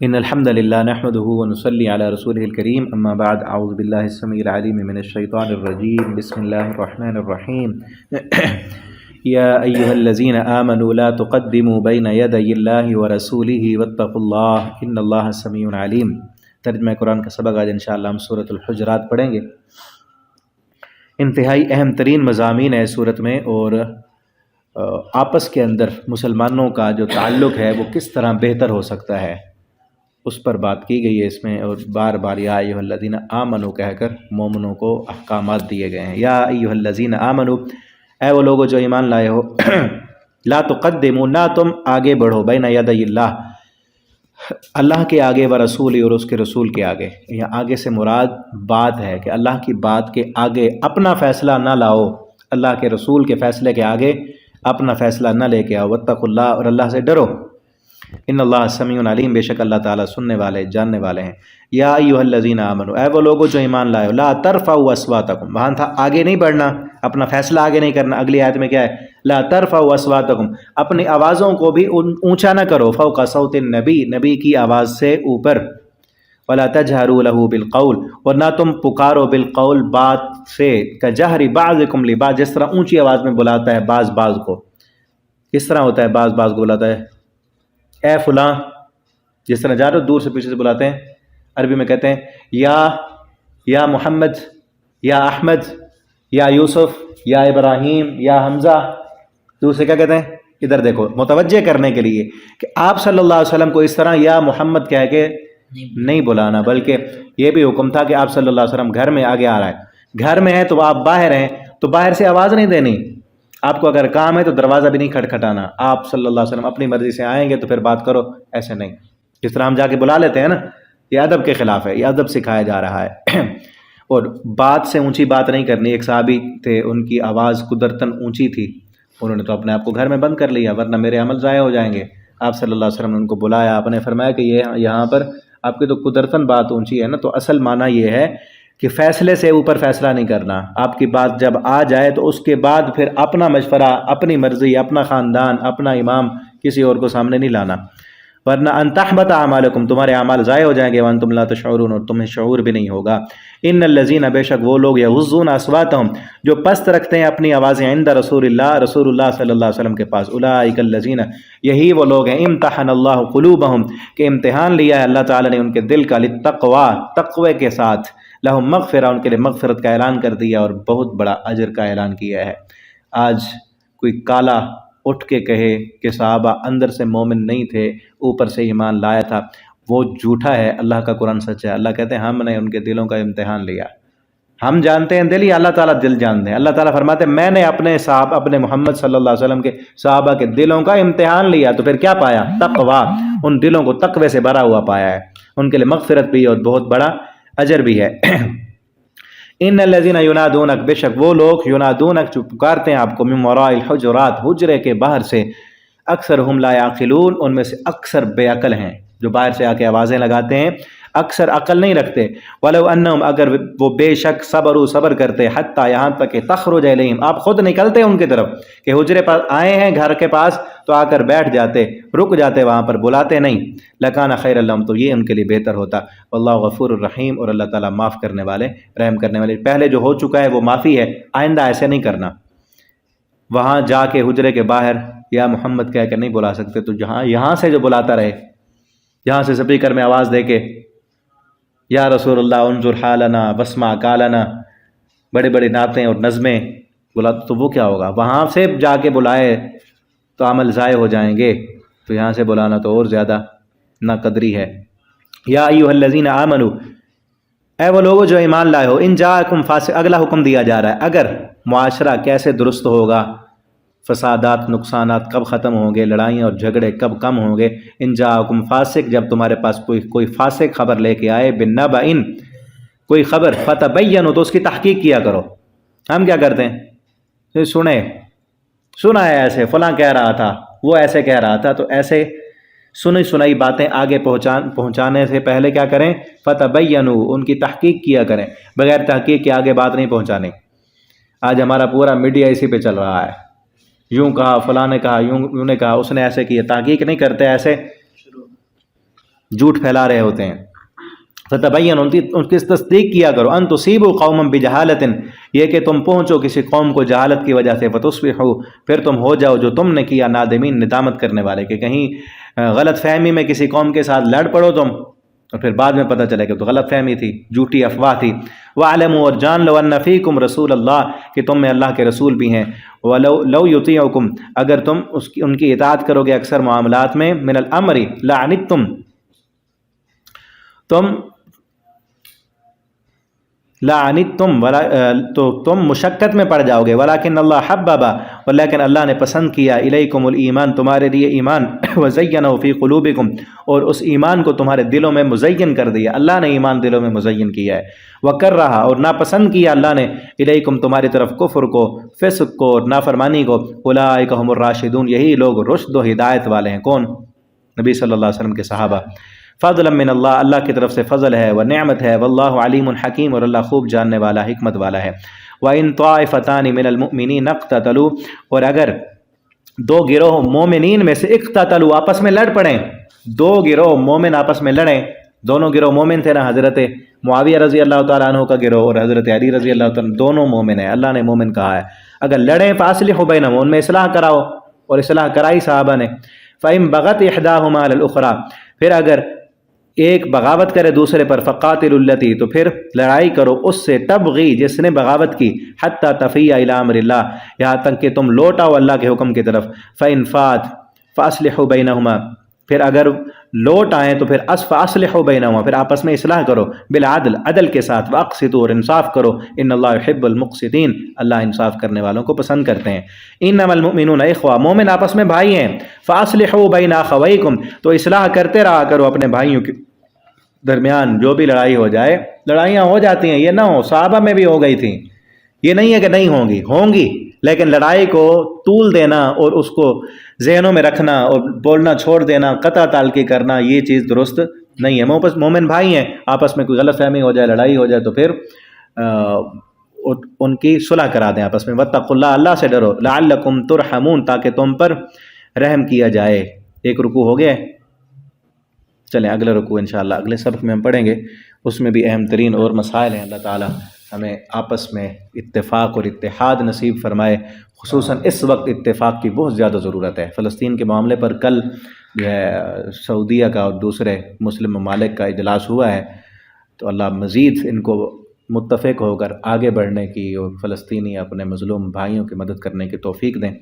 إن الحمد لله نحمده ونصلي على رسوله الكريم أما بعد أعوذ بالله السميع العليم من الشيطان الرجيم بسم الله الرحمن الرحيم يا أيها الذين آمنوا لا تقدموا بين يدي الله ورسوله واتقوا الله إن الله سميع عليم۔ ترجمہ قرآن کا سبق آج انشاءاللہ ہم سورۃ الحجرات پڑھیں گے۔ انتہائی اہم ترین مضامین ہے سورت میں، اور آپس کے اندر مسلمانوں کا جو تعلق ہے وہ کس طرح بہتر ہو سکتا ہے اس پر بات کی گئی ہے اس میں، اور بار بار یا ایھا الذین آمنو کہہ کر مومنوں کو احکامات دیے گئے ہیں۔ یا ایھا الذین آمنو، اے وہ لوگوں جو ایمان لائے ہو، لا تقدموا، نہ تم آگے بڑھو، بین یدی اللہ، اللہ کے آگے، و رسول، اور اس کے رسول کے آگے۔ یہاں آگے سے مراد بات ہے کہ اللہ کی بات کے آگے اپنا فیصلہ نہ لاؤ، اللہ کے رسول کے فیصلے کے آگے اپنا فیصلہ نہ لے کے آؤ۔ واتقوا اللہ، اور اللہ سے ڈرو۔ ان اللہ سمیع علیم، بے شک اللہ تعالیٰ سننے والے جاننے والے ہیں۔ یا ایھا الذین آمنو، اے وہ لوگوں جو ایمان لائے ہو، لا ترفعوا اصواتکم، وہاں تھا آگے نہیں بڑھنا، اپنا فیصلہ آگے نہیں کرنا۔ اگلی آیت میں کیا ہے؟ لا ترفعوا اصواتکم، اپنی آوازوں کو بھی اونچا نہ کرو، فوق صوت النبی، نبی کی آواز سے اوپر۔ ولا تجہروا لہ بالقول، اور نہ تم پکارو بالقول، بات سے، کجہر بعضکم لبعض، جس طرح اونچی آواز میں بلاتا ہے بعض کو۔ کس طرح ہوتا ہے بعض کو بلاتا ہے؟ اے فلاں، جس طرح جا رہے ہو دور سے پیچھے سے بلاتے ہیں، عربی میں کہتے ہیں یا محمد، یا احمد، یا یوسف، یا ابراہیم، یا حمزہ۔ دوسرے کیا کہتے ہیں؟ ادھر دیکھو، متوجہ کرنے کے لیے کہ آپ صلی اللہ علیہ وسلم کو اس طرح یا محمد کہہ کے نہیں بلانا، بلکہ یہ بھی حکم تھا کہ آپ صلی اللہ علیہ وسلم گھر میں آگے آ رہا ہے، گھر میں ہے تو آپ باہر ہیں تو باہر سے آواز نہیں دینی۔ آپ کو اگر کام ہے تو دروازہ بھی نہیں کھٹکھٹانا، آپ صلی اللہ علیہ وسلم اپنی مرضی سے آئیں گے تو پھر بات کرو، ایسے نہیں۔ جس طرح ہم جا کے بلا لیتے ہیں نا، یہ ادب کے خلاف ہے، یہ ادب سکھایا جا رہا ہے۔ اور بات سے اونچی بات نہیں کرنی۔ ایک صحابی تھے، ان کی آواز قدرتاً اونچی تھی، انہوں نے تو اپنے آپ کو گھر میں بند کر لیا، ورنہ میرے عمل ضائع ہو جائیں گے۔ آپ صلی اللہ علیہ وسلم نے ان کو بلایا، آپ نے فرمایا کہ یہاں پر آپ کی تو قدرتاً بات اونچی ہے نا، تو اصل معنی یہ ہے کہ فیصلے سے اوپر فیصلہ نہیں کرنا۔ آپ کی بات جب آ جائے تو اس کے بعد پھر اپنا مشورہ، اپنی مرضی، اپنا خاندان، اپنا امام کسی اور کو سامنے نہیں لانا، ورنہ ان تحبط اعمالکم، تمہارے اعمال ضائع ہو جائیں گے، وانتم لا تشعرون، اور تمہیں شعور بھی نہیں ہوگا۔ ان الذین، بے شک وہ لوگ، یغضون اصواتہم، جو پست رکھتے ہیں اپنی آوازیں، عند رسول اللہ صلی اللہ علیہ وسلم کے پاس، اولئک الذین، یہی وہ لوگ ہیں، امتحن اللہ قلوبہم، کہ امتحان لیا ہے اللہ تعالیٰ نے ان کے دل کا، للتقوی، تقوی کے ساتھ، لہم مغفرہ، ان کے لیے مغفرت کا اعلان کر دیا اور بہت بڑا اجر کا اعلان کیا ہے۔ آج کوئی کالا اٹھ کے کہے کہ صحابہ اندر سے مومن نہیں تھے، اوپر سے ایمان لایا تھا، وہ جھوٹا ہے، اللہ کا قرآن سچ ہے۔ اللہ کہتے ہیں ہم نے ان کے دلوں کا امتحان لیا، ہم جانتے ہیں دل، یا اللہ تعالیٰ دل جانتے ہیں۔ اللہ تعالیٰ فرماتے ہیں میں نے اپنے محمد صلی اللہ علیہ وسلم کے صحابہ کے دلوں کا امتحان لیا، تو پھر کیا پایا؟ تقوی، ان دلوں کو تقوی سے بھرا ہوا پایا ہے، ان کے لیے مغفرت بھی اور بہت بڑا اجر بھی ہے۔ ان الذین ینادونک، بے شک وہ لوگ، ینادونک، جو پکارتے ہیں آپ کو، من وراء الحجرات، حجرے کے باہر سے، اکثرہم لا یعقلون، ان میں سے اکثر بے عقل ہیں، جو باہر سے آ کے آوازیں لگاتے ہیں، اکثر عقل نہیں رکھتے۔ ولو انہم، اگر وہ بے شک صبر کرتے، حتیٰ، یہاں تک کہ تخرج الیہم، آپ خود نکلتے ان کی طرف، کہ حجرے پر آئے ہیں گھر کے پاس تو آ کر بیٹھ جاتے، رک جاتے وہاں پر، بلاتے نہیں، لکان خیر لہم، تو یہ ان کے لیے بہتر ہوتا۔ واللہ غفور الرحیم، اور اللہ تعالیٰ معاف کرنے والے، رحم کرنے والے۔ پہلے جو ہو چکا ہے وہ معافی ہے، آئندہ ایسے نہیں کرنا۔ وہاں جا کے حجرے کے باہر یا محمد کہہ کے نہیں بلا سکتے، تو یہاں سے جو بلاتا رہے، یہاں سے اسپیکر میں آواز دے کے یا رسول اللہ انظر حالنا واسمع قالنا، بڑے بڑے نعتیں اور نظمیں بلا، تو وہ کیا ہوگا؟ وہاں سے جا کے بلائے تو عمل ضائع ہو جائیں گے، تو یہاں سے بلانا تو اور زیادہ ناقدری ہے۔ یا ایھا الذین آمنوا، اے وہ لوگوں جو ایمان لائے ہو، ان جاءکم فاسق، اگلا حکم دیا جا رہا ہے، اگر معاشرہ کیسے درست ہوگا، فسادات، نقصانات کب ختم ہوں گے، لڑائیاں اور جھگڑے کب کم ہوں گے، ان جاءکم فاسق، جب تمہارے پاس کوئی فاسق خبر لے کے آئے، بنبأ، کوئی خبر، فتبینوا، تو اس کی تحقیق کیا کرو۔ ہم کیا کرتے ہیں؟ سنا ہے ایسے، فلاں کہہ رہا تھا، وہ ایسے کہہ رہا تھا، تو ایسے سنی سنائی باتیں آگے پہنچانے سے پہلے کیا کریں؟ فتبینوا، ان کی تحقیق کیا کریں، بغیر تحقیق کے آگے بات نہیں پہنچانی۔ آج ہمارا پورا میڈیا اسی پہ چل رہا ہے، یوں کہا، فلاں نے کہا، یوں نے کہا، اس نے ایسے کیا، تحقیق نہیں کرتے، ایسے جھوٹ پھیلا رہے ہوتے ہیں. فتبین ان کی تصدیق کیا کرو، ان تصیبوا قوما بجہالت، یہ کہ تم پہنچو کسی قوم کو جہالت کی وجہ سے، فتصبحوا پھر تم ہو جاؤ جو تم نے کیا نادمین ندامت کرنے والے، کہ کہیں غلط فہمی میں کسی قوم کے ساتھ لڑ پڑو تم اور پھر بعد میں پتہ چلے کہ تو غلط فہمی تھی، جھوٹی افواہ تھی. وَاعْلَمُوا اور جان لو ان فیکم رسول اللہ کہ تم میں اللہ کے رسول بھی ہیں. وَلَوْ يُطِيعُكُمْ اگر تم ان کی اطاعت کرو گے اکثر معاملات میں، من الامر لعنتم تو تم مشقت میں پڑ جاؤ گے. ولیکن اللہ حببا لیکن اللہ نے پسند کیا الیکم الایمان تمہارے لیے ایمان، وزینہ فی قلوبکم اور اس ایمان کو تمہارے دلوں میں مزین کر دیا، اللہ نے ایمان دلوں میں مزین کیا ہے. وکرہ اور ناپسند کیا اللہ نے الیکم تمہاری طرف کفر کو، فسق کو اور نافرمانی کو. اولئک هم الراشدون یہی لوگ رشد و ہدایت والے ہیں. کون؟ نبی صلی اللہ علیہ وسلم کے صحابہ. فضلا من اللہ اللہ کی طرف سے فضل ہے، و نعمت ہے، واللہ علیم حکیم اور اللہ خوب جاننے والا حکمت والا ہے. وَإِن طَائِفَتَانِ مِنَ الْمُؤْمِنِينَ اقْتَتَلُوا اور اگر دو گروہ مومنین میں سے اقتتلوا آپس میں لڑ پڑیں، دو گروہ مومن آپس میں لڑیں، دونوں گروہ مومن تھے نا، حضرت معاویہ رضی اللہ تعالیٰ عنہ کا گروہ اور حضرت علی رضی اللہ تعالیٰ عنہ، دونوں مومن ہیں، اللہ نے مومن کہا ہے. اگر لڑیں فاصلحوا بینہم ان میں اصلاح کراؤ، اور اصلاح کرائی صحابہ نے. فَإِن بَغَتْ إِحْدَاهُمَا عَلَى الْأُخْرَى پھر اگر ایک بغاوت کرے دوسرے پر، فقاتل التی تو پھر لڑائی کرو اس سے، تبغی جس نے بغاوت کی، حتی تفیء الی امر اللہ یہاں تک کہ تم لوٹ آؤ اللہ کے حکم کی طرف. فإن فات فاصلحوا بینہما پھر اگر لوٹ آئیں تو پھر فاصلحوا بینہما پھر آپس میں اصلاح کرو، بالعدل عدل کے ساتھ، واقسطوا اور انصاف کرو، ان اللہ یحب المقسطین اللہ انصاف کرنے والوں کو پسند کرتے ہیں. انما المؤمنون اخوہ مومن آپس میں بھائی ہیں. فاصلحوا بین اخویکم تو اصلاح کرتے رہا کرو اپنے بھائیوں کے درمیان. جو بھی لڑائی ہو جائے، لڑائیاں ہو جاتی ہیں، یہ نہ ہو صحابہ میں بھی ہو گئی تھیں، یہ نہیں ہے کہ نہیں ہوں گی لیکن لڑائی کو طول دینا اور اس کو ذہنوں میں رکھنا اور بولنا چھوڑ دینا، قطع تعلقی کرنا، یہ چیز درست نہیں ہے. مومن بھائی ہیں، آپس میں کوئی غلط فہمی ہو جائے، لڑائی ہو جائے تو پھر ان کی صلح کرا دیں آپس میں. واتقوا اللہ اللہ سے ڈرو، لعلکم ترحمون تاکہ تم پر رحم کیا جائے. ایک رکوع ہو گیا، چلیں اگلا رکوع انشاءاللہ اگلے سبق میں ہم پڑھیں گے، اس میں بھی اہم ترین اور مسائل ہیں. اللہ تعالیٰ ہمیں آپس میں اتفاق اور اتحاد نصیب فرمائے. خصوصاً اس وقت اتفاق کی بہت زیادہ ضرورت ہے. فلسطین کے معاملے پر کل جو ہے سعودیہ کا اور دوسرے مسلم ممالک کا اجلاس ہوا ہے، تو اللہ مزید ان کو متفق ہو کر آگے بڑھنے کی اور فلسطینی اپنے مظلوم بھائیوں کی مدد کرنے کی توفیق دیں.